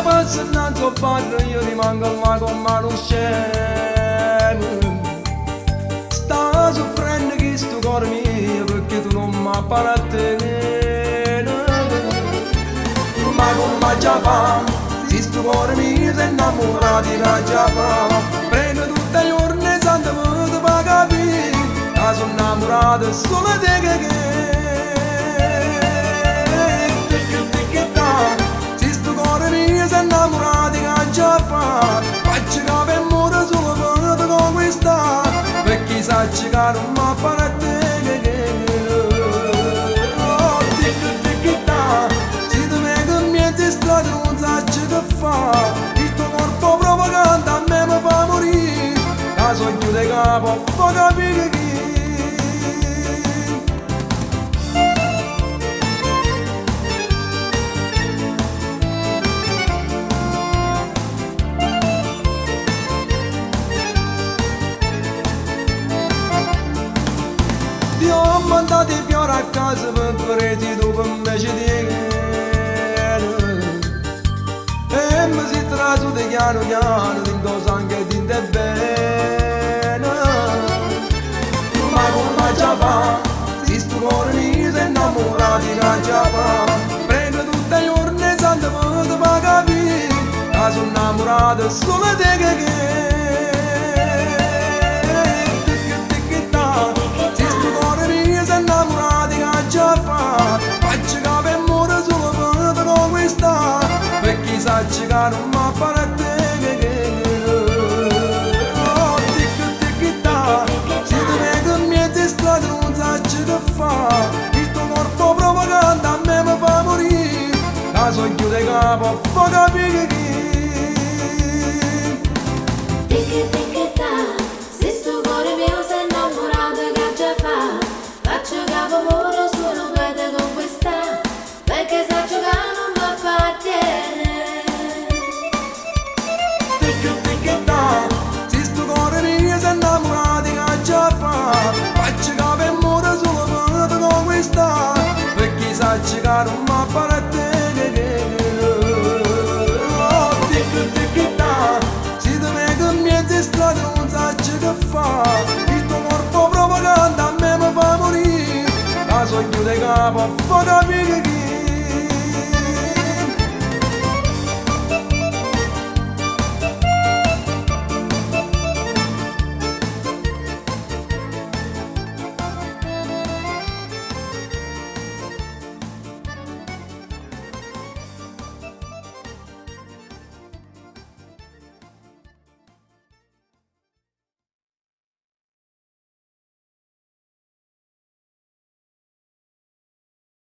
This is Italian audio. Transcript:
passa innanzi al bar io rimango là con mano scema. Sta soffrendo che sto cuore mio perché tu non mi appartieni. Ma come già fa, se sto cuore mio si è innamorato che già fa. Prendo tutte le giorni sante per capire che sono innamorato solo di te. Innamorati che già fa, faccio che per amore solo per te conquistare, perché sai che non mi appartiene. Oh, tic-tic-ta, se tu mi cambiati strada non sai che fa, il tuo corpo provocante a me mi fa morire, la sogno di capo fa capire chi. Ti ho mandato i fiori a casa per preti dopo invece di e mi si trasu di piano piano dentro sangue di te bene. Ma come già fa, se sto cuore mio si è innamorato che già fa. Prendo tutte le giorni sante per te capire che sono innamorato solo di te. Faccio che per amore solo per te conquistare, perché sai che non mi appartiene. Oh, tic-tic-ta, se tu mi cambiati strada non sai che fa, il tuo corpo provocante a me mi fa morire, la sogno di capo fa capire.